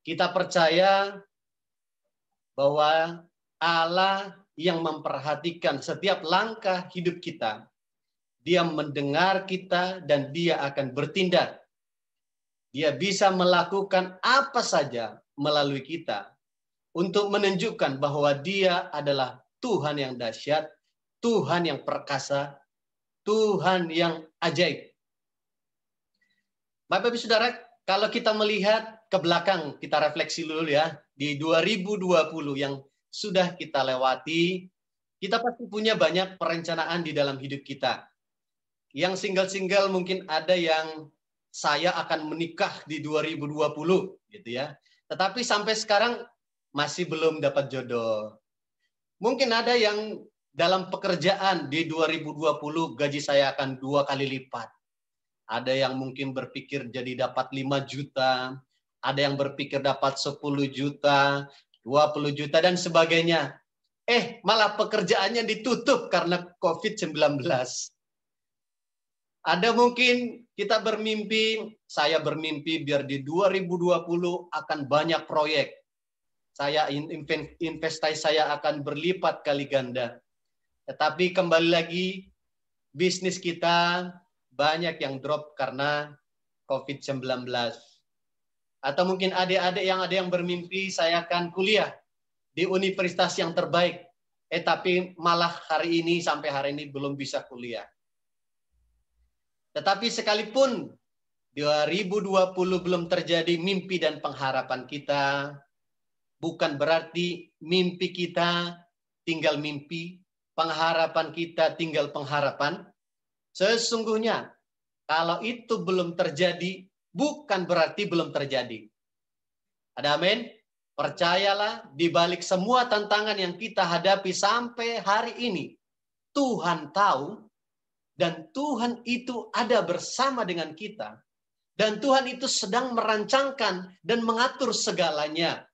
Kita percaya bahwa Allah yang memperhatikan setiap langkah hidup kita. Dia mendengar kita dan dia akan bertindak. Dia bisa melakukan apa saja melalui kita untuk menunjukkan bahwa dia adalah Tuhan yang dahsyat, Tuhan yang perkasa, Tuhan yang ajaib. Bapak Ibu Saudara, kalau kita melihat ke belakang, kita refleksi dulu ya, di 2020 yang sudah kita lewati, kita pasti punya banyak perencanaan di dalam hidup kita. Yang single-single mungkin ada yang saya akan menikah di 2020 gitu ya. Tetapi sampai sekarang masih belum dapat jodoh. Mungkin ada yang dalam pekerjaan di 2020 gaji saya akan 2 kali lipat. Ada yang mungkin berpikir jadi dapat 5 juta, ada yang berpikir dapat 10 juta, 20 juta dan sebagainya. Malah pekerjaannya ditutup karena COVID-19. Ada mungkin kita bermimpi, saya bermimpi biar di 2020 akan banyak proyek. Investasi saya akan berlipat kali ganda. Tetapi kembali lagi, bisnis kita banyak yang drop karena COVID-19. Atau mungkin adik-adik yang ada yang bermimpi, saya akan kuliah di universitas yang terbaik. Tapi malah hari ini sampai hari ini belum bisa kuliah. Tetapi sekalipun 2020 belum terjadi mimpi dan pengharapan kita, bukan berarti mimpi kita tinggal mimpi, pengharapan kita tinggal pengharapan. Sesungguhnya, kalau itu belum terjadi, bukan berarti belum terjadi. Ada amin? Percayalah, di balik semua tantangan yang kita hadapi sampai hari ini, Tuhan tahu, dan Tuhan itu ada bersama dengan kita. Dan Tuhan itu sedang merancangkan dan mengatur segalanya.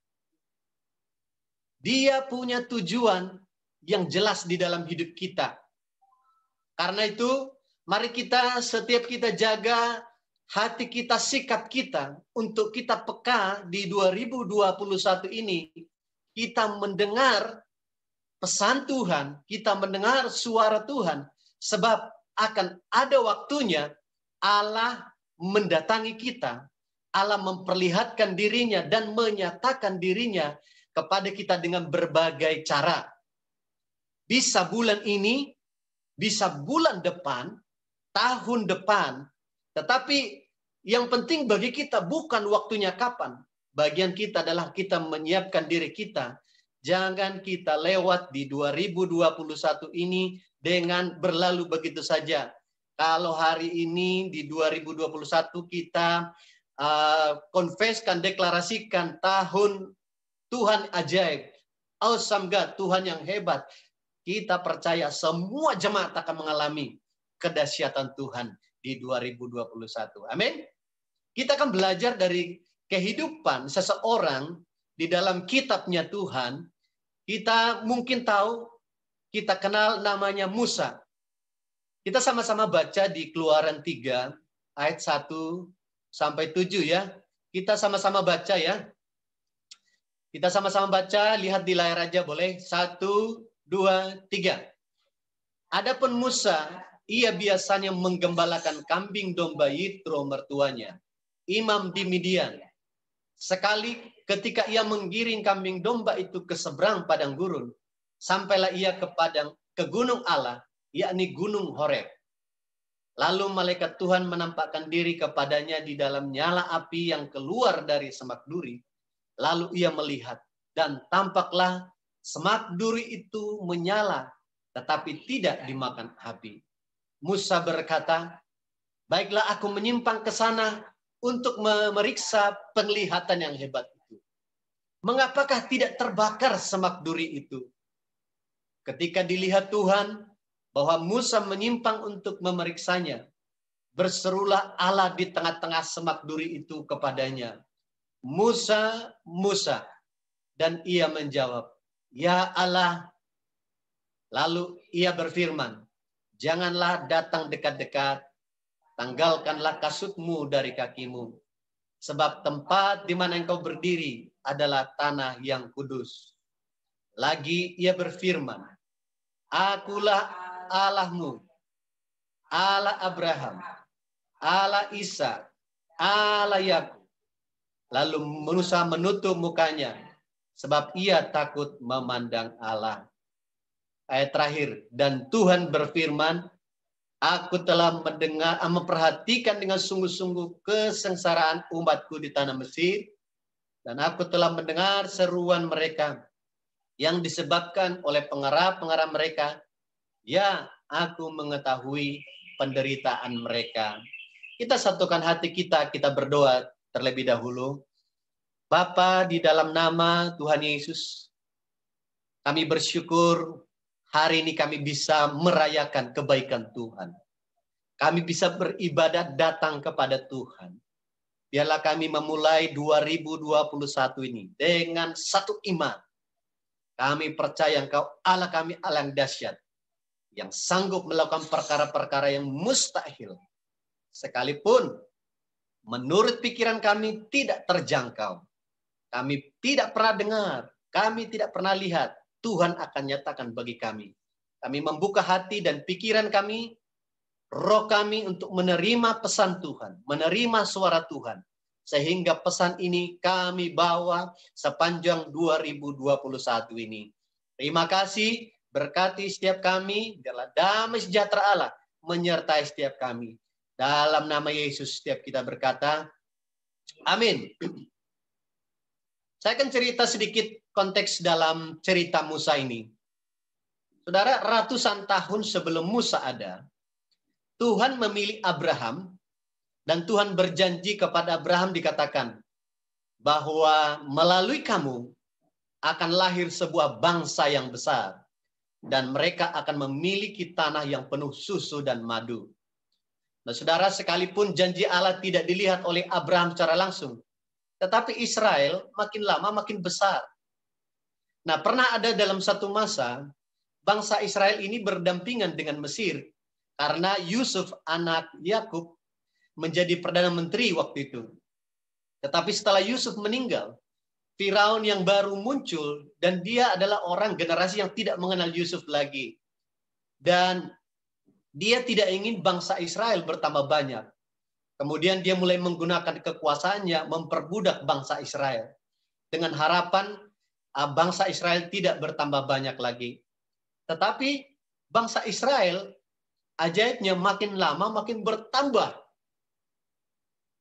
Dia punya tujuan yang jelas di dalam hidup kita. Karena itu, mari setiap kita jaga hati kita, sikap kita, untuk kita peka di 2021 ini, kita mendengar pesan Tuhan, kita mendengar suara Tuhan, sebab akan ada waktunya Allah mendatangi kita, Allah memperlihatkan dirinya dan menyatakan dirinya kepada kita dengan berbagai cara. Bisa bulan ini, bisa bulan depan, tahun depan, tetapi yang penting bagi kita bukan waktunya kapan. Bagian kita adalah kita menyiapkan diri kita. Jangan kita lewat di 2021 ini dengan berlalu begitu saja. Kalau hari ini di 2021 kita confesskan, deklarasikan tahun Tuhan ajaib, awesome God, Tuhan yang hebat. Kita percaya semua jemaat akan mengalami kedahsyatan Tuhan di 2021. Amin. Kita akan belajar dari kehidupan seseorang di dalam kitabnya Tuhan. Kita mungkin tahu, kita kenal namanya Musa. Kita sama-sama baca di Keluaran 3 ayat 1 sampai 7 ya. Kita sama-sama baca ya. Kita sama-sama baca, lihat di layar aja boleh. 1, 2, 3. Adapun Musa, ia biasanya menggembalakan kambing domba Yitro mertuanya, imam di Midian. Sekali ketika ia menggiring kambing domba itu ke seberang padang gurun, sampailah ia ke gunung Allah, yakni gunung Horeb. Lalu malaikat Tuhan menampakkan diri kepadanya di dalam nyala api yang keluar dari semak duri. Lalu ia melihat, dan tampaklah semak duri itu menyala, tetapi tidak dimakan api. Musa berkata, baiklah aku menyimpang ke sana untuk memeriksa penglihatan yang hebat itu. Mengapakah tidak terbakar semak duri itu? Ketika dilihat Tuhan bahwa Musa menyimpang untuk memeriksanya, berserulah Allah di tengah-tengah semak duri itu kepadanya, Musa, Musa. Dan ia menjawab, ya Allah. Lalu ia berfirman, janganlah datang dekat-dekat, tanggalkanlah kasutmu dari kakimu. sebab tempat di mana engkau berdiri adalah tanah yang kudus. Lagi ia berfirman, Akulah Allahmu, Allah Abraham, Allah Ishak, Allah Yakub. Lalu Musa menutup mukanya, sebab ia takut memandang Allah. Ayat terakhir, dan Tuhan berfirman, Aku telah mendengar, memperhatikan dengan sungguh-sungguh kesengsaraan umatku di tanah Mesir, dan aku telah mendengar seruan mereka yang disebabkan oleh pengarah-pengarah mereka. Ya, aku mengetahui penderitaan mereka. Kita satukan hati kita, kita berdoa terlebih dahulu. Bapa, di dalam nama Tuhan Yesus, kami bersyukur hari ini kami bisa merayakan kebaikan Tuhan. Kami bisa beribadah datang kepada Tuhan. Biarlah kami memulai 2021 ini dengan satu iman. Kami percaya Engkau Allah kami, Allah yang dahsyat, yang sanggup melakukan perkara-perkara yang mustahil. Sekalipun menurut pikiran kami tidak terjangkau. Kami tidak pernah dengar, kami tidak pernah lihat. Tuhan akan nyatakan bagi kami. Kami membuka hati dan pikiran kami, roh kami untuk menerima pesan Tuhan, menerima suara Tuhan. Sehingga pesan ini kami bawa sepanjang 2021 ini. Terima kasih, berkati setiap kami, biarlah damai sejahtera Allah menyertai setiap kami. Dalam nama Yesus setiap kita berkata, amin. Saya akan cerita sedikit konteks dalam cerita Musa ini. Saudara, ratusan tahun sebelum Musa ada, Tuhan memilih Abraham, dan Tuhan berjanji kepada Abraham dikatakan, bahwa melalui kamu akan lahir sebuah bangsa yang besar, dan mereka akan memiliki tanah yang penuh susu dan madu. Nah, saudara, sekalipun janji Allah tidak dilihat oleh Abraham secara langsung, tetapi Israel makin lama makin besar. Nah, pernah ada dalam satu masa, bangsa Israel ini berdampingan dengan Mesir, karena Yusuf anak Yakub menjadi Perdana Menteri waktu itu. Tetapi setelah Yusuf meninggal, Firaun yang baru muncul, dan dia adalah orang generasi yang tidak mengenal Yusuf lagi. Dan dia tidak ingin bangsa Israel bertambah banyak. Kemudian dia mulai menggunakan kekuasaannya memperbudak bangsa Israel dengan harapan bangsa Israel tidak bertambah banyak lagi. Tetapi bangsa Israel ajaibnya makin lama makin bertambah.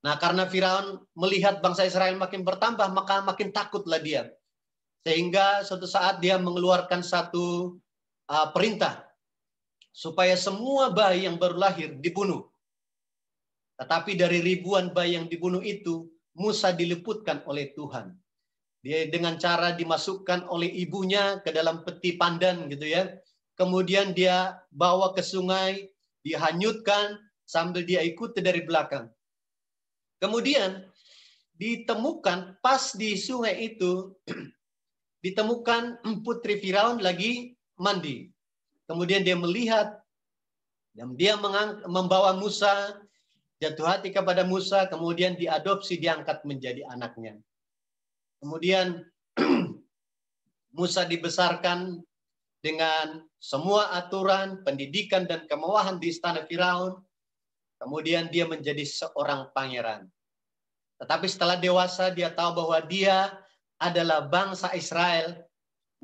Nah, karena Firaun melihat bangsa Israel makin bertambah, maka makin takutlah dia. Sehingga suatu saat dia mengeluarkan satu perintah supaya semua bayi yang baru lahir dibunuh. Tetapi dari ribuan bayi yang dibunuh itu, Musa diluputkan oleh Tuhan. Dia dengan cara dimasukkan oleh ibunya ke dalam peti pandan gitu ya. Kemudian dia bawa ke sungai, dihanyutkan sambil dia ikuti dari belakang. Kemudian ditemukan pas di sungai itu, ditemukan putri Firaun lagi mandi. Kemudian dia melihat, dan dia membawa Musa, jatuh hati kepada Musa, kemudian diadopsi, diangkat menjadi anaknya. Kemudian Musa dibesarkan dengan semua aturan, pendidikan, dan kemewahan di istana Firaun. Kemudian dia menjadi seorang pangeran. Tetapi setelah dewasa, dia tahu bahwa dia adalah bangsa Israel.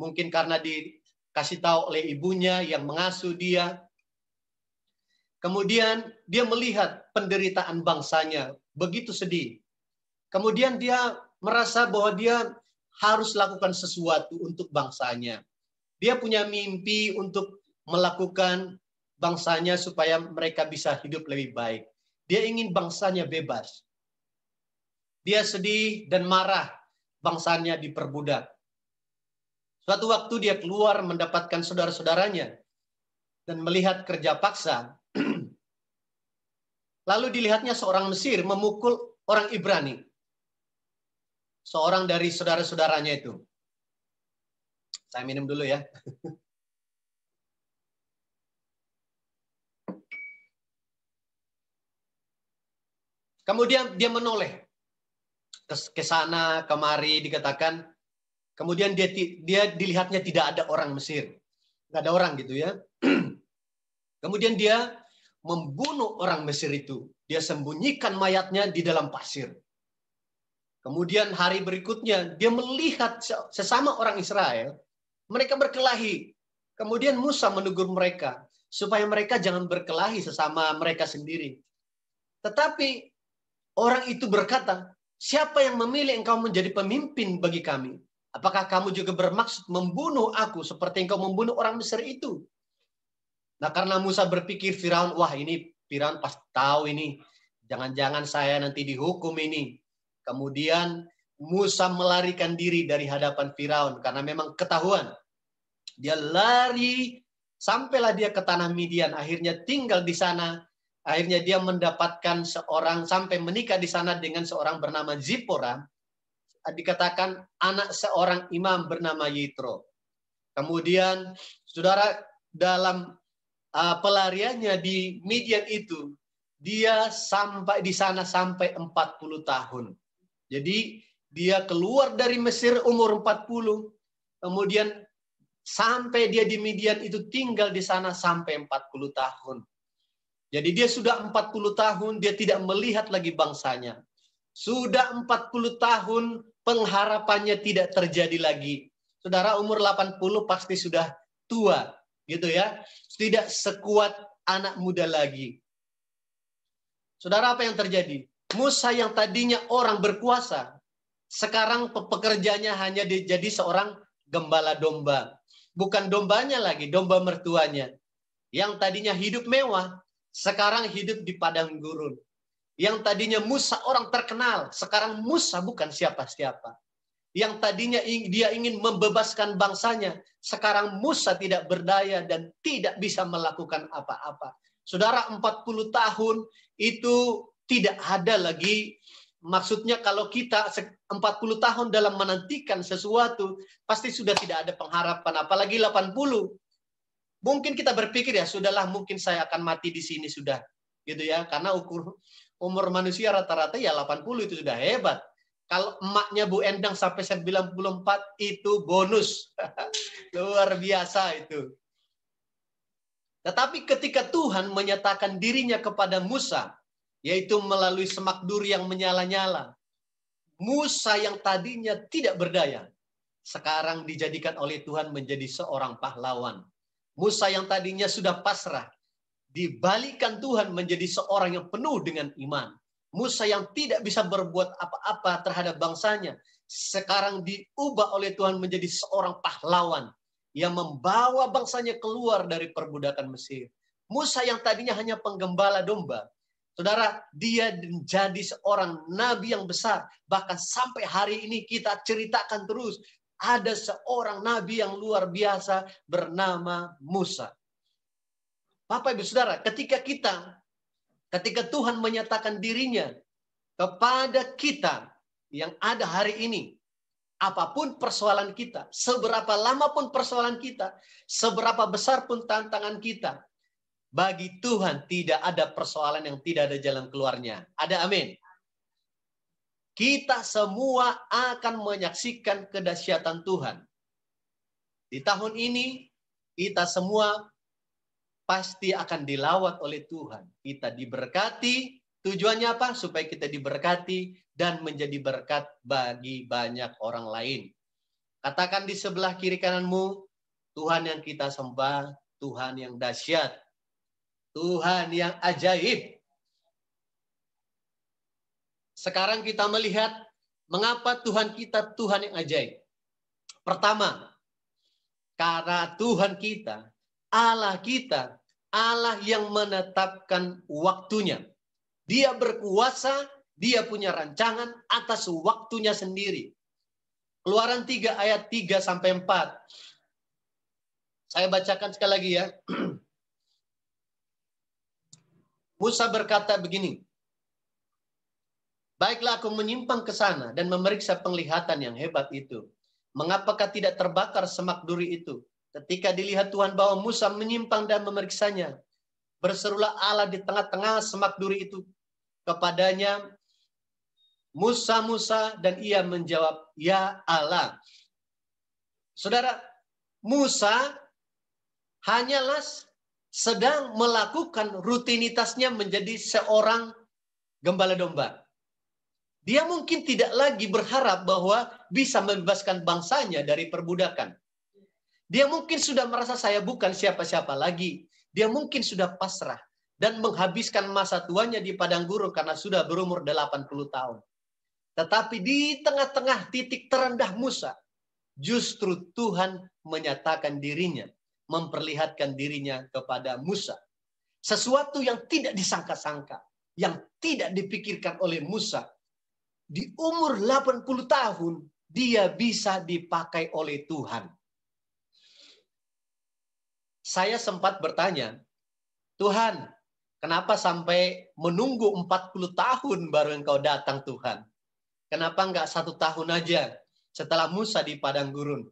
Mungkin karena dikasih tahu oleh ibunya yang mengasuh dia. Kemudian dia melihat penderitaan bangsanya, begitu sedih. Kemudian dia merasa bahwa dia harus lakukan sesuatu untuk bangsanya. Dia punya mimpi untuk melakukan bangsanya supaya mereka bisa hidup lebih baik. Dia ingin bangsanya bebas. Dia sedih dan marah bangsanya diperbudak. Suatu waktu dia keluar mendapatkan saudara-saudaranya dan melihat kerja paksa. Lalu dilihatnya seorang Mesir memukul orang Ibrani. Seorang dari saudara-saudaranya itu. Saya minum dulu ya. Kemudian dia menoleh. ke sana kemari, dikatakan kemudian dia dilihatnya tidak ada orang Mesir, nggak ada orang gitu ya. Kemudian dia membunuh orang Mesir itu, dia sembunyikan mayatnya di dalam pasir. Kemudian hari berikutnya dia melihat sesama orang Israel, mereka berkelahi. Kemudian Musa menegur mereka supaya mereka jangan berkelahi sesama mereka sendiri. Tetapi orang itu berkata, siapa yang memilih engkau menjadi pemimpin bagi kami? Apakah kamu juga bermaksud membunuh aku seperti engkau membunuh orang Mesir itu? Nah, karena Musa berpikir Firaun, wah ini Firaun pasti tahu ini. Jangan-jangan saya nanti dihukum ini. Kemudian Musa melarikan diri dari hadapan Firaun karena memang ketahuan. Dia lari sampailah dia ke tanah Midian, akhirnya tinggal di sana. Akhirnya dia mendapatkan seorang, sampai menikah di sana dengan seorang bernama Zipora, dikatakan anak seorang imam bernama Yitro. Kemudian saudara, dalam pelariannya di Midian itu, dia sampai di sana sampai 40 tahun. Jadi dia keluar dari Mesir umur 40, kemudian sampai dia di Midian itu tinggal di sana sampai 40 tahun. Jadi dia sudah 40 tahun, dia tidak melihat lagi bangsanya. Sudah 40 tahun, pengharapannya tidak terjadi lagi. Saudara, umur 80 pasti sudah tua, gitu ya. Tidak sekuat anak muda lagi. Saudara, apa yang terjadi? Musa yang tadinya orang berkuasa, sekarang pekerjaannya hanya jadi seorang gembala domba. Bukan dombanya lagi, domba mertuanya. Yang tadinya hidup mewah, sekarang hidup di padang gurun. Yang tadinya Musa orang terkenal, sekarang Musa bukan siapa-siapa. Yang tadinya dia ingin membebaskan bangsanya, sekarang Musa tidak berdaya dan tidak bisa melakukan apa-apa. Saudara, 40 tahun itu tidak ada lagi. Maksudnya kalau kita 40 tahun dalam menantikan sesuatu, pasti sudah tidak ada pengharapan, apalagi 80. Mungkin kita berpikir ya, sudahlah mungkin saya akan mati di sini sudah. Gitu ya, karena umur manusia rata-rata ya 80 itu sudah hebat. Kalau emaknya Bu Endang sampai 94 itu bonus. Luar biasa itu. Tetapi ketika Tuhan menyatakan dirinya kepada Musa, yaitu melalui semak duri yang menyala-nyala, Musa yang tadinya tidak berdaya, sekarang dijadikan oleh Tuhan menjadi seorang pahlawan. Musa yang tadinya sudah pasrah, dibalikan Tuhan menjadi seorang yang penuh dengan iman. Musa yang tidak bisa berbuat apa-apa terhadap bangsanya, sekarang diubah oleh Tuhan menjadi seorang pahlawan yang membawa bangsanya keluar dari perbudakan Mesir. Musa yang tadinya hanya penggembala domba, saudara, dia menjadi seorang nabi yang besar. Bahkan sampai hari ini kita ceritakan terus, ada seorang nabi yang luar biasa bernama Musa. Bapak Ibu Saudara, ketika Tuhan menyatakan dirinya kepada kita yang ada hari ini, apapun persoalan kita, seberapa lama pun persoalan kita, seberapa besar pun tantangan kita, bagi Tuhan tidak ada persoalan yang tidak ada jalan keluarnya. Ada amin. Kita semua akan menyaksikan kedahsyatan Tuhan. Di tahun ini, kita semua pasti akan dilawat oleh Tuhan. Kita diberkati, tujuannya apa? Supaya kita diberkati dan menjadi berkat bagi banyak orang lain. Katakan di sebelah kiri kananmu, Tuhan yang kita sembah, Tuhan yang dahsyat, Tuhan yang ajaib. Sekarang kita melihat mengapa Tuhan kita Tuhan yang ajaib. Pertama, karena Tuhan kita, Allah yang menetapkan waktunya. Dia berkuasa, dia punya rancangan atas waktunya sendiri. Keluaran 3 ayat 3 sampai 4. Saya bacakan sekali lagi ya. Musa berkata begini, baiklah aku menyimpang ke sana dan memeriksa penglihatan yang hebat itu. Mengapakah tidak terbakar semak duri itu? Ketika dilihat Tuhan bahwa Musa menyimpang dan memeriksanya, berserulah Allah di tengah-tengah semak duri itu kepadanya, Musa, Musa, dan ia menjawab, ya Allah. Saudara, Musa hanyalah sedang melakukan rutinitasnya menjadi seorang gembala domba. Dia mungkin tidak lagi berharap bahwa bisa membebaskan bangsanya dari perbudakan. Dia mungkin sudah merasa saya bukan siapa-siapa lagi. Dia mungkin sudah pasrah dan menghabiskan masa tuanya di padang gurun karena sudah berumur 80 tahun. Tetapi di tengah-tengah titik terendah Musa, justru Tuhan menyatakan dirinya, memperlihatkan dirinya kepada Musa. Sesuatu yang tidak disangka-sangka, yang tidak dipikirkan oleh Musa. Di umur 80 tahun, dia bisa dipakai oleh Tuhan. Saya sempat bertanya, Tuhan, kenapa sampai menunggu 40 tahun baru Engkau datang, Tuhan? Kenapa enggak 1 tahun aja setelah Musa di padang gurun?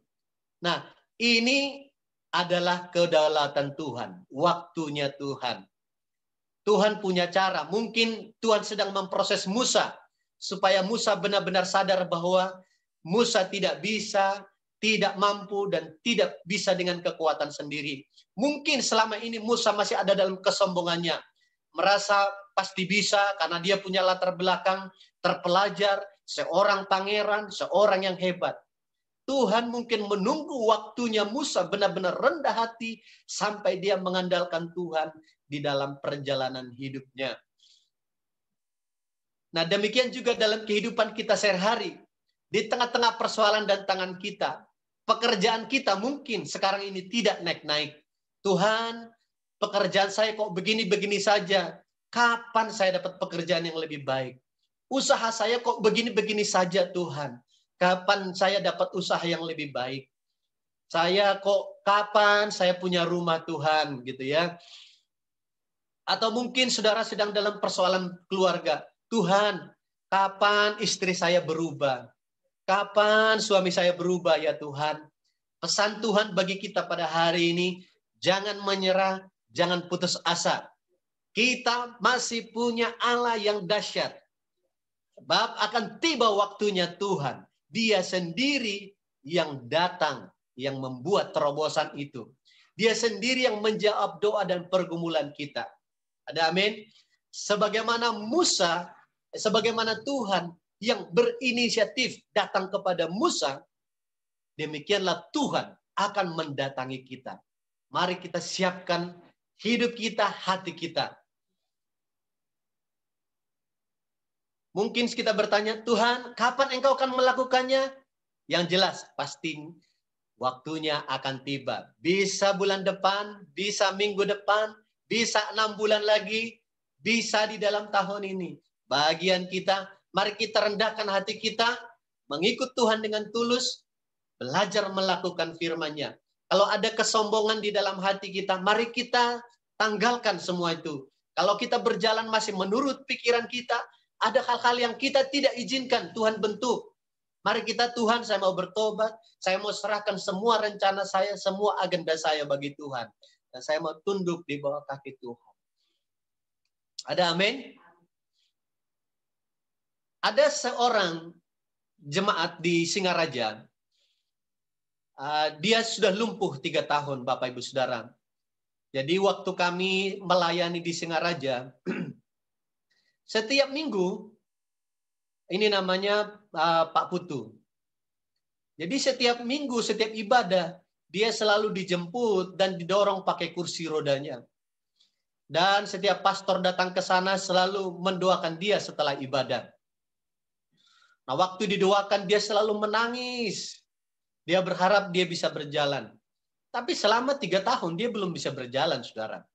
Nah, ini adalah kedaulatan Tuhan, waktunya Tuhan. Tuhan punya cara. Mungkin Tuhan sedang memproses Musa supaya Musa benar-benar sadar bahwa Musa tidak bisa, tidak mampu, dan tidak bisa dengan kekuatan sendiri. Mungkin selama ini Musa masih ada dalam kesombongannya. Merasa pasti bisa karena dia punya latar belakang terpelajar, seorang pangeran, seorang yang hebat. Tuhan mungkin menunggu waktunya Musa benar-benar rendah hati sampai dia mengandalkan Tuhan di dalam perjalanan hidupnya. Nah, demikian juga dalam kehidupan kita sehari-hari. Di tengah-tengah persoalan dan tangan kita, pekerjaan kita mungkin sekarang ini tidak naik-naik. Tuhan, pekerjaan saya kok begini-begini saja. Kapan saya dapat pekerjaan yang lebih baik? Usaha saya kok begini-begini saja, Tuhan. Kapan saya dapat usaha yang lebih baik? Kapan saya punya rumah, Tuhan, gitu ya. Atau mungkin saudara sedang dalam persoalan keluarga. Tuhan, kapan istri saya berubah? Kapan suami saya berubah, ya Tuhan? Pesan Tuhan bagi kita pada hari ini, jangan menyerah, jangan putus asa. Kita masih punya Allah yang dahsyat. Sebab akan tiba waktunya Tuhan. Dia sendiri yang datang, yang membuat terobosan itu. Dia sendiri yang menjawab doa dan pergumulan kita. Ada amin? Sebagaimana Musa, sebagaimana Tuhan yang berinisiatif datang kepada Musa, demikianlah Tuhan akan mendatangi kita. Mari kita siapkan hidup kita, hati kita. Mungkin kita bertanya, Tuhan, kapan Engkau akan melakukannya? Yang jelas, pasti waktunya akan tiba. Bisa bulan depan, bisa minggu depan, bisa 6 bulan lagi, bisa di dalam tahun ini. Bagian kita, mari kita rendahkan hati kita, mengikut Tuhan dengan tulus, belajar melakukan firman-Nya. Kalau ada kesombongan di dalam hati kita, mari kita tanggalkan semua itu. Kalau kita berjalan masih menurut pikiran kita, ada hal-hal yang kita tidak izinkan Tuhan bentuk. Mari kita, Tuhan, saya mau bertobat, saya mau serahkan semua rencana saya, semua agenda saya bagi Tuhan. Dan saya mau tunduk di bawah kaki Tuhan. Ada amin? Ada seorang jemaat di Singaraja. Dia sudah lumpuh 3 tahun, Bapak Ibu Saudara. Jadi waktu kami melayani di Singaraja, setiap minggu, ini namanya Pak Putu. Jadi setiap minggu, setiap ibadah, dia selalu dijemput dan didorong pakai kursi rodanya. Dan setiap pastor datang ke sana selalu mendoakan dia setelah ibadah. Nah, waktu didoakan dia selalu menangis. Dia berharap dia bisa berjalan. Tapi selama 3 tahun dia belum bisa berjalan, saudara.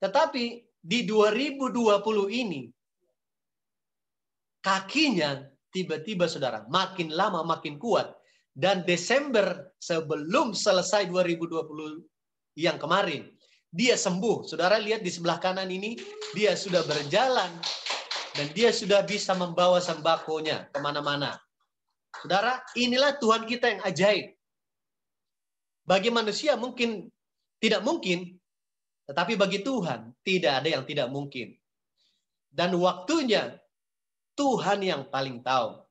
Tetapi di 2020 ini, kakinya tiba-tiba, saudara, makin lama makin kuat. Dan Desember sebelum selesai 2020 yang kemarin, dia sembuh. Saudara lihat di sebelah kanan ini, dia sudah berjalan. Dan dia sudah bisa membawa sembakonya kemana-mana. Saudara, inilah Tuhan kita yang ajaib. Bagi manusia mungkin tidak mungkin, tetapi bagi Tuhan tidak ada yang tidak mungkin. Dan waktunya Tuhan yang paling tahu.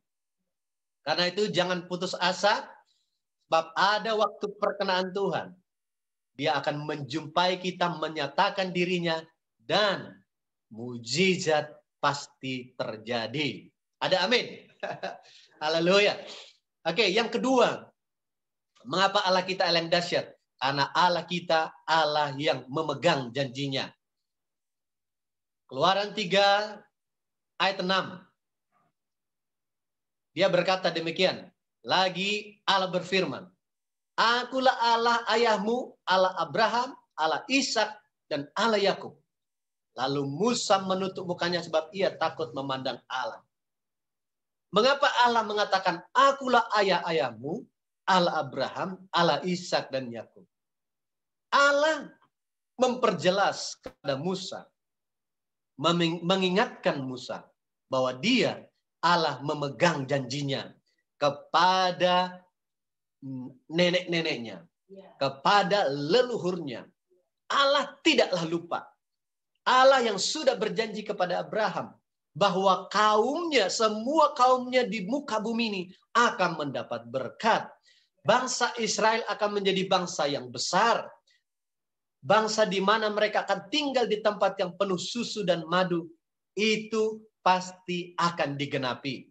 Karena itu jangan putus asa, sebab ada waktu perkenaan Tuhan. Dia akan menjumpai kita, menyatakan dirinya, dan mujizat pasti terjadi. Ada amin. Haleluya. Oke, yang kedua. Mengapa Allah kita Allah yang dahsyat? Karena Allah kita Allah yang memegang janjinya. Keluaran 3 ayat 6. Dia berkata demikian. Lagi Allah berfirman. Akulah Allah ayahmu, Allah Abraham, Allah Ishak, dan Allah Yakub. Lalu Musa menutup mukanya sebab ia takut memandang Allah. Mengapa Allah mengatakan, akulah ayah-ayahmu, Allah Abraham, Allah Ishak, dan Yakub? Allah memperjelas kepada Musa, mengingatkan Musa bahwa dia Allah memegang janjinya kepada nenek-neneknya, kepada leluhurnya. Allah tidaklah lupa. Allah yang sudah berjanji kepada Abraham bahwa kaumnya, semua kaumnya di muka bumi ini akan mendapat berkat. Bangsa Israel akan menjadi bangsa yang besar. Bangsa di mana mereka akan tinggal di tempat yang penuh susu dan madu. Itu pasti akan digenapi.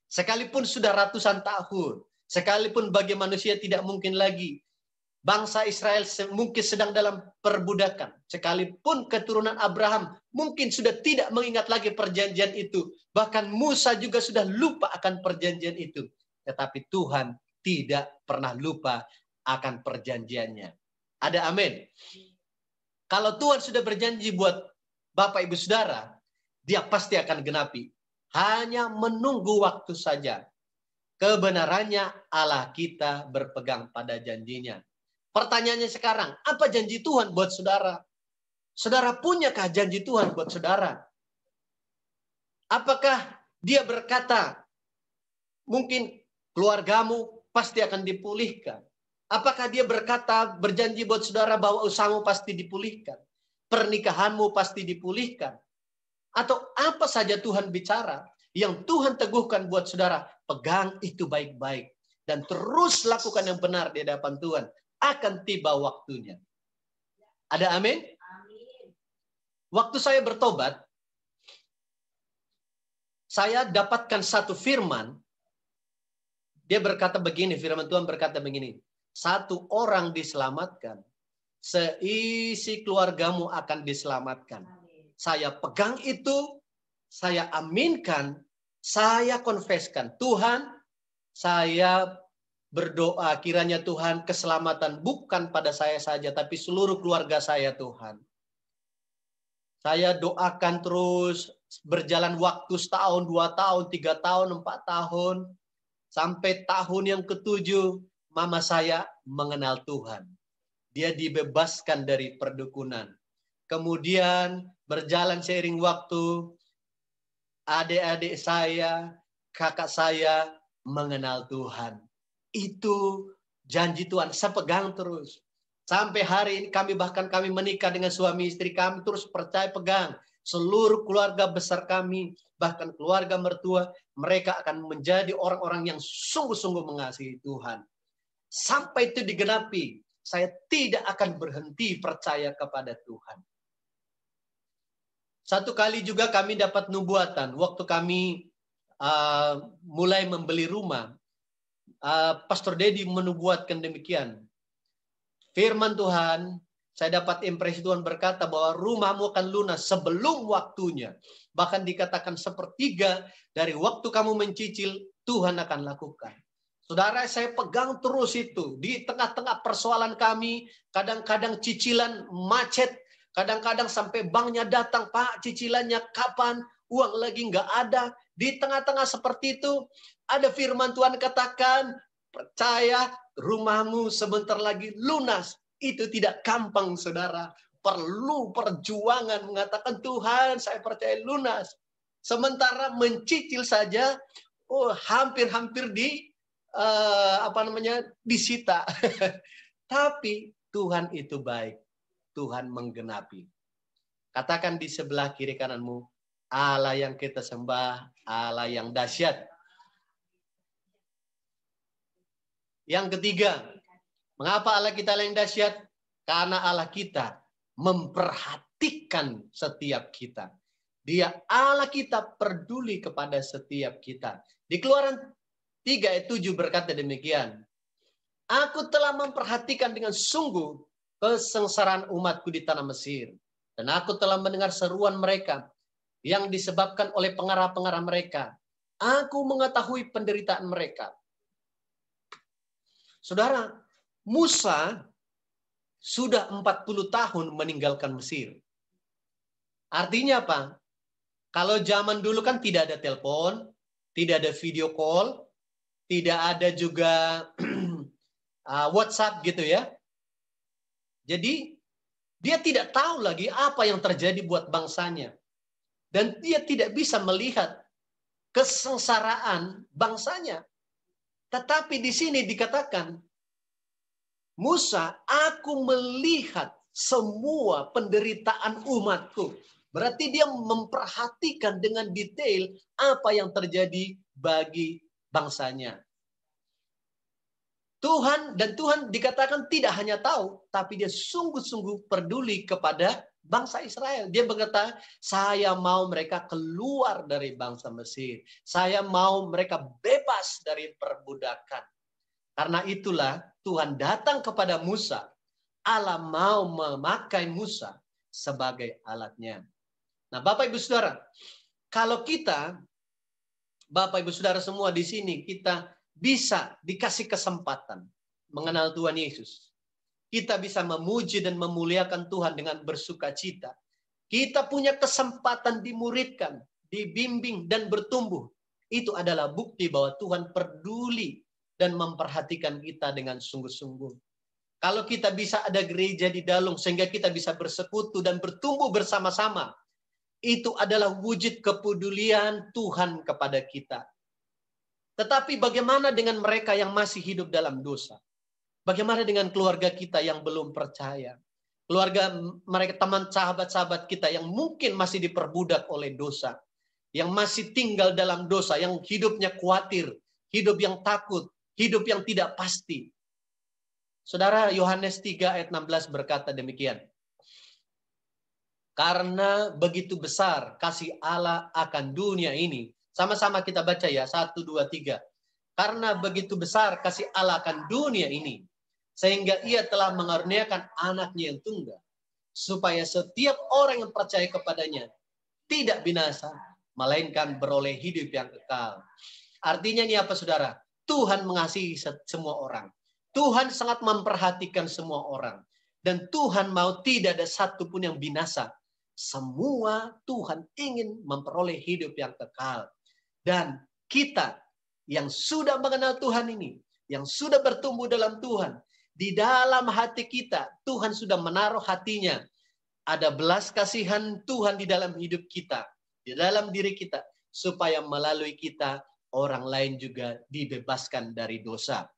Sekalipun sudah ratusan tahun. Sekalipun bagi manusia tidak mungkin lagi. Bangsa Israel mungkin sedang dalam perbudakan. Sekalipun keturunan Abraham mungkin sudah tidak mengingat lagi perjanjian itu. Bahkan Musa juga sudah lupa akan perjanjian itu. Tetapi Tuhan tidak pernah lupa akan perjanjiannya. Ada amin. Kalau Tuhan sudah berjanji buat Bapak Ibu Saudara, dia pasti akan genapi. Hanya menunggu waktu saja. Kebenarannya Allah kita berpegang pada janjinya. Pertanyaannya sekarang, apa janji Tuhan buat saudara? Saudara punyakah janji Tuhan buat saudara? Apakah dia berkata, mungkin keluargamu pasti akan dipulihkan? Apakah dia berkata, berjanji buat saudara bahwa usahamu pasti dipulihkan? Pernikahanmu pasti dipulihkan? Atau apa saja Tuhan bicara, yang Tuhan teguhkan buat saudara, pegang itu baik-baik. Dan terus lakukan yang benar di hadapan Tuhan. Akan tiba waktunya. Ada amin? Amin. Waktu saya bertobat, saya dapatkan satu firman. Dia berkata begini, firman Tuhan berkata begini. Satu orang diselamatkan, seisi keluargamu akan diselamatkan. Amin. Saya pegang itu, saya aminkan, saya konfeskan. Tuhan, saya berdoa kiranya Tuhan keselamatan bukan pada saya saja, tapi seluruh keluarga saya Tuhan. Saya doakan terus berjalan waktu setahun, 2 tahun, 3 tahun, 4 tahun. Sampai tahun yang ke-7, mama saya mengenal Tuhan. Dia dibebaskan dari perdukunan. Kemudian berjalan seiring waktu, adik-adik saya, kakak saya mengenal Tuhan. Itu janji Tuhan, saya pegang terus. Sampai hari ini kami menikah dengan suami istri kami terus percaya pegang. Seluruh keluarga besar kami, bahkan keluarga mertua, mereka akan menjadi orang-orang yang sungguh-sungguh mengasihi Tuhan. Sampai itu digenapi, saya tidak akan berhenti percaya kepada Tuhan. Satu kali juga kami dapat nubuatan, waktu kami mulai membeli rumah. Pastor Dedi menubuatkan demikian. Firman Tuhan, saya dapat impresi Tuhan berkata bahwa rumahmu akan lunas sebelum waktunya. Bahkan dikatakan 1/3 dari waktu kamu mencicil, Tuhan akan lakukan. Saudara, saya pegang terus itu. Di tengah-tengah persoalan kami, kadang-kadang cicilan macet, kadang-kadang sampai banknya datang, Pak, cicilannya kapan? Uang lagi nggak ada. Di tengah-tengah seperti itu, ada firman Tuhan katakan, percaya rumahmu sebentar lagi lunas. Itu tidak gampang, saudara. Perlu perjuangan mengatakan, Tuhan, saya percaya lunas. Sementara mencicil saja, hampir-hampir disita. Tapi Tuhan itu baik. Tuhan menggenapi. Katakan di sebelah kiri kananmu, Allah yang kita sembah, Allah yang dahsyat. Yang ketiga, mengapa Allah kita yang dahsyat? Karena Allah kita memperhatikan setiap kita. Dia Allah kita peduli kepada setiap kita. Di Keluaran 3 ayat 7 berkata demikian. Aku telah memperhatikan dengan sungguh kesengsaraan umatku di tanah Mesir. Dan aku telah mendengar seruan mereka yang disebabkan oleh pengarah-pengarah mereka. Aku mengetahui penderitaan mereka. Saudara, Musa sudah 40 tahun meninggalkan Mesir. Artinya apa? Kalau zaman dulu kan tidak ada telepon, tidak ada video call, tidak ada juga WhatsApp gitu ya. Jadi dia tidak tahu lagi apa yang terjadi buat bangsanya. Dan dia tidak bisa melihat kesengsaraan bangsanya. Tetapi di sini dikatakan, Musa, aku melihat semua penderitaan umatku. Berarti dia memperhatikan dengan detail apa yang terjadi bagi bangsanya. Tuhan dikatakan tidak hanya tahu, tapi dia sungguh-sungguh peduli kepada bangsa Israel. Dia berkata, saya mau mereka keluar dari bangsa Mesir. Saya mau mereka bebas dari perbudakan. Karena itulah Tuhan datang kepada Musa. Allah mau memakai Musa sebagai alatnya. Nah, Bapak Ibu Saudara, kalau kita, Bapak Ibu Saudara semua di sini, kita bisa dikasih kesempatan mengenal Tuhan Yesus. Kita bisa memuji dan memuliakan Tuhan dengan bersukacita. Kita punya kesempatan dimuridkan, dibimbing, dan bertumbuh. Itu adalah bukti bahwa Tuhan peduli dan memperhatikan kita dengan sungguh-sungguh. Kalau kita bisa ada gereja di Dalung sehingga kita bisa bersekutu dan bertumbuh bersama-sama, itu adalah wujud kepedulian Tuhan kepada kita. Tetapi bagaimana dengan mereka yang masih hidup dalam dosa? Bagaimana dengan keluarga kita yang belum percaya? Keluarga mereka, teman sahabat-sahabat kita yang mungkin masih diperbudak oleh dosa. Yang masih tinggal dalam dosa, yang hidupnya khawatir, hidup yang takut, hidup yang tidak pasti. Saudara, Yohanes 3 ayat 16 berkata demikian. Karena begitu besar kasih Allah akan dunia ini. Sama-sama kita baca ya, 1, 2, 3. Karena begitu besar kasih Allah akan dunia ini, sehingga ia telah mengaruniakan anaknya yang tunggal, supaya setiap orang yang percaya kepadanya tidak binasa, melainkan beroleh hidup yang kekal. Artinya ini apa saudara? Tuhan mengasihi semua orang. Tuhan sangat memperhatikan semua orang. Dan Tuhan mau tidak ada satupun yang binasa. Semua Tuhan ingin memperoleh hidup yang kekal. Dan kita yang sudah mengenal Tuhan ini, yang sudah bertumbuh dalam Tuhan, di dalam hati kita, Tuhan sudah menaruh hatinya. Ada belas kasihan Tuhan di dalam hidup kita, di dalam diri kita, supaya melalui kita, orang lain juga dibebaskan dari dosa.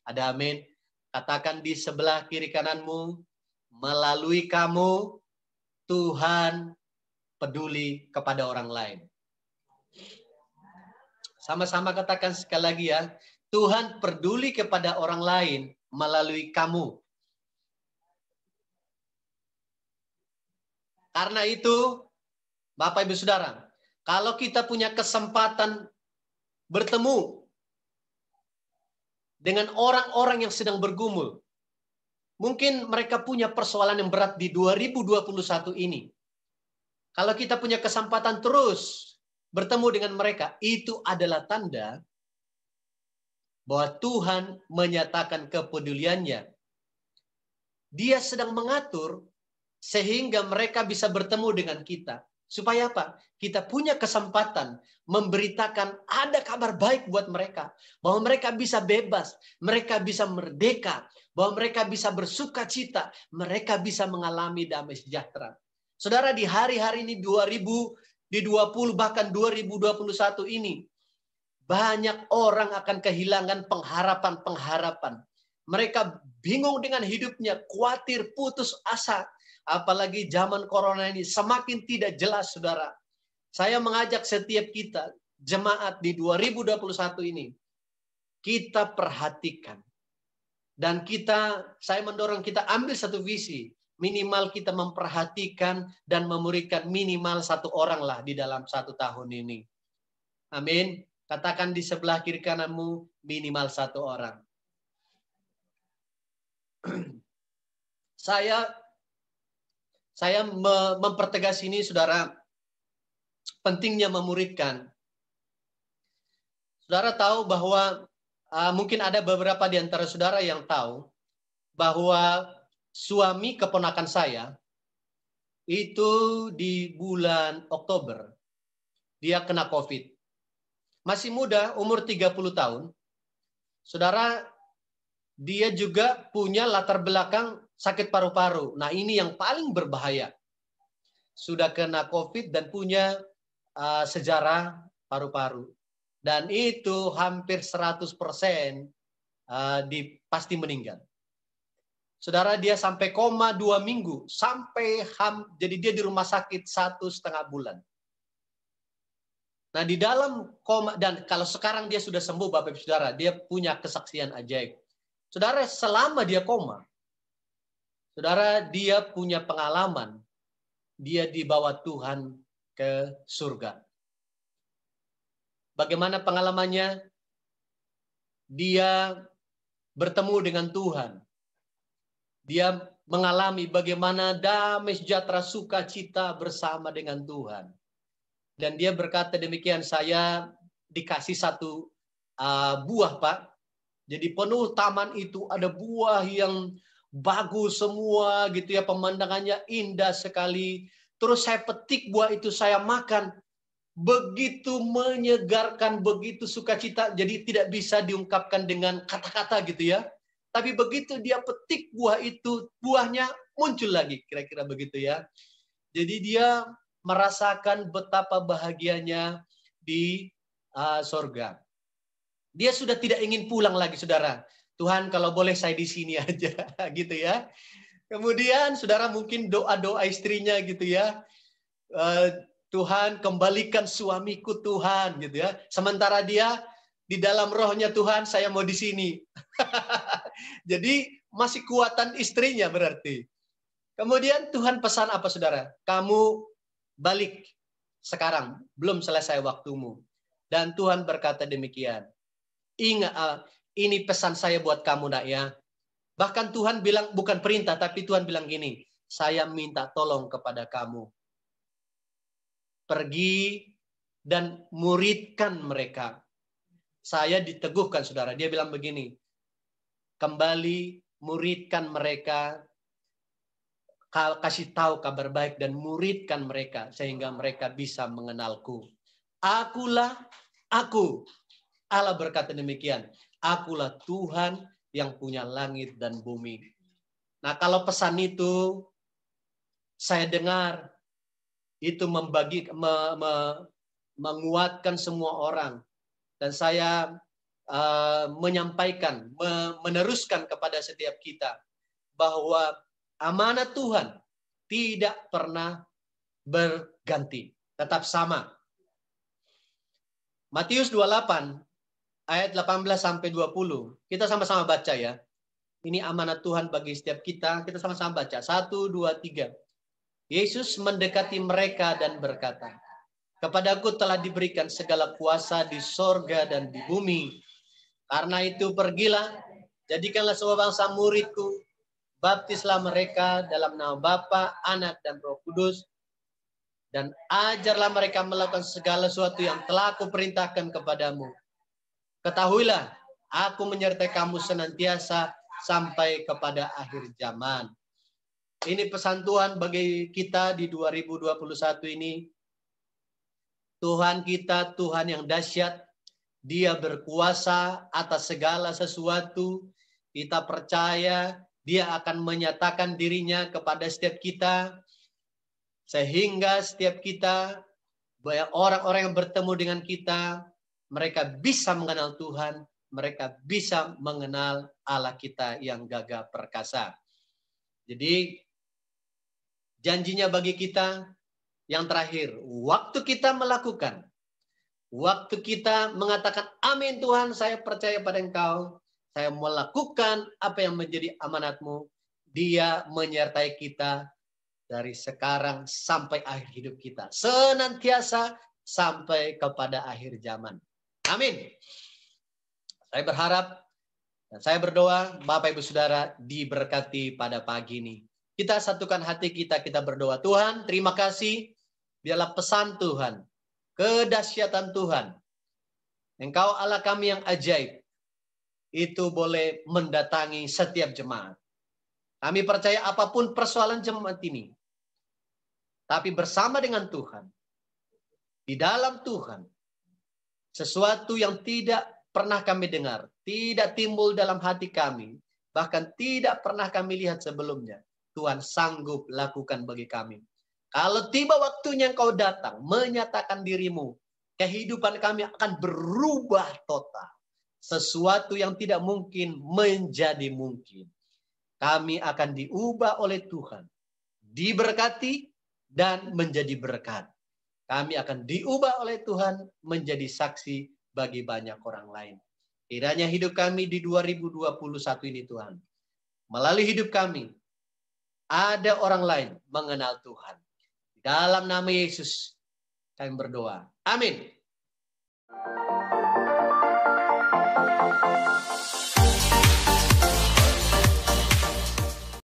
Ada amin? Katakan di sebelah kiri kananmu, melalui kamu, Tuhan peduli kepada orang lain. Sama-sama katakan sekali lagi ya. Tuhan peduli kepada orang lain melalui kamu. Karena itu, Bapak Ibu Saudara, kalau kita punya kesempatan bertemu dengan orang-orang yang sedang bergumul, mungkin mereka punya persoalan yang berat di 2021 ini. Kalau kita punya kesempatan terus bertemu dengan mereka, itu adalah tanda bahwa Tuhan menyatakan kepeduliannya. Dia sedang mengatur sehingga mereka bisa bertemu dengan kita. Supaya apa? Kita punya kesempatan memberitakan ada kabar baik buat mereka. Bahwa mereka bisa bebas, mereka bisa merdeka, bahwa mereka bisa bersuka cita, mereka bisa mengalami damai sejahtera. Saudara, di hari-hari ini 2020 bahkan 2021 ini, banyak orang akan kehilangan pengharapan-pengharapan. Mereka bingung dengan hidupnya, khawatir, putus asa. Apalagi zaman corona ini semakin tidak jelas, saudara. Saya mengajak setiap kita, jemaat di 2021 ini, kita perhatikan. Dan saya mendorong kita ambil satu visi. Minimal kita memperhatikan dan memuridkan minimal satu orang lah di dalam 1 tahun ini. Amin. Katakan di sebelah kiri kananmu, minimal satu orang. Saya mempertegas ini, saudara, pentingnya memuridkan. Saudara tahu bahwa mungkin ada beberapa di antara saudara yang tahu bahwa suami keponakan saya itu di bulan Oktober dia kena COVID. Masih muda, umur 30 tahun. Saudara, dia juga punya latar belakang sakit paru-paru. Nah, ini yang paling berbahaya. Sudah kena COVID dan punya sejarah paru-paru. Dan itu hampir 100% pasti meninggal. Saudara, dia sampai koma 2 minggu. Jadi dia di rumah sakit 1,5 bulan. Nah, di dalam koma, dan kalau sekarang dia sudah sembuh, Bapak Ibu Saudara, dia punya kesaksian ajaib. Saudara, selama dia koma, saudara, dia punya pengalaman. Dia dibawa Tuhan ke surga. Bagaimana pengalamannya? Dia bertemu dengan Tuhan. Dia mengalami bagaimana damai sejahtera sukacita bersama dengan Tuhan. Dan dia berkata demikian, saya dikasih satu buah, Pak. Jadi penuh taman itu ada buah yang bagus semua gitu ya, pemandangannya indah sekali. Terus saya petik buah itu, saya makan. Begitu menyegarkan, begitu sukacita. Jadi tidak bisa diungkapkan dengan kata-kata gitu ya. Tapi begitu dia petik buah itu, buahnya muncul lagi. Kira-kira begitu ya. Jadi dia merasakan betapa bahagianya di sorga. Dia sudah tidak ingin pulang lagi, saudara. Tuhan, kalau boleh saya di sini aja, gitu ya. Kemudian, saudara, mungkin doa-doa istrinya gitu ya. Tuhan, kembalikan suamiku, Tuhan, gitu ya. Sementara dia di dalam rohnya, Tuhan, saya mau di sini. Jadi masih kuatan istrinya berarti. Kemudian Tuhan pesan apa, saudara? Kamu balik sekarang, belum selesai waktumu. Dan Tuhan berkata demikian. Ingat, ini pesan saya buat kamu, nak ya. Bahkan Tuhan bilang, bukan perintah, tapi Tuhan bilang gini, saya minta tolong kepada kamu. Pergi dan muridkan mereka. Saya diteguhkan, saudara. Dia bilang begini, kembali muridkan mereka, kasih tahu kabar baik dan muridkan mereka sehingga mereka bisa mengenalku. Akulah aku. Allah berkata demikian. Akulah Tuhan yang punya langit dan bumi. Nah, kalau pesan itu saya dengar, itu menguatkan semua orang. Dan saya menyampaikan, meneruskan kepada setiap kita bahwa amanat Tuhan tidak pernah berganti, tetap sama. Matius 28 ayat 18 sampai 20. Kita sama-sama baca ya. Ini amanat Tuhan bagi setiap kita. Kita sama-sama baca. 1, 2, 3. Yesus mendekati mereka dan berkata, kepadaku telah diberikan segala kuasa di sorga dan di bumi. Karena itu pergilah, jadikanlah semua bangsa muridku, baptislah mereka dalam nama Bapa, Anak, dan Roh Kudus, dan ajarlah mereka melakukan segala sesuatu yang telah aku perintahkan kepadamu. Ketahuilah, aku menyertai kamu senantiasa sampai kepada akhir zaman. Ini pesan Tuhan bagi kita di 2021 ini. Tuhan kita, Tuhan yang dahsyat. Dia berkuasa atas segala sesuatu. Kita percaya Dia akan menyatakan dirinya kepada setiap kita. Sehingga setiap kita, orang-orang yang bertemu dengan kita, mereka bisa mengenal Tuhan. Mereka bisa mengenal Allah kita yang gagah perkasa. Jadi, janjinya bagi kita, Yang terakhir, waktu kita melakukan, waktu kita mengatakan, amin Tuhan, saya percaya pada Engkau, saya melakukan apa yang menjadi amanat-Mu, Dia menyertai kita dari sekarang sampai akhir hidup kita. Senantiasa sampai kepada akhir zaman. Amin. Saya berharap dan saya berdoa, Bapak Ibu Saudara, diberkati pada pagi ini. Kita satukan hati kita, kita berdoa. Tuhan, terima kasih. Biarlah pesan Tuhan, kedahsyatan Tuhan, Engkau Allah kami yang ajaib, itu boleh mendatangi setiap jemaat. Kami percaya apapun persoalan jemaat ini, tapi bersama dengan Tuhan, di dalam Tuhan, sesuatu yang tidak pernah kami dengar, tidak timbul dalam hati kami, bahkan tidak pernah kami lihat sebelumnya, Tuhan sanggup lakukan bagi kami. Kalau tiba waktunya Engkau datang, menyatakan dirimu, kehidupan kami akan berubah total. Sesuatu yang tidak mungkin menjadi mungkin. Kami akan diubah oleh Tuhan, diberkati dan menjadi berkat. Kami akan diubah oleh Tuhan menjadi saksi bagi banyak orang lain. Kiranya hidup kami di 2021 ini Tuhan, melalui hidup kami, ada orang lain mengenal Tuhan. Dalam nama Yesus kami berdoa. Amin.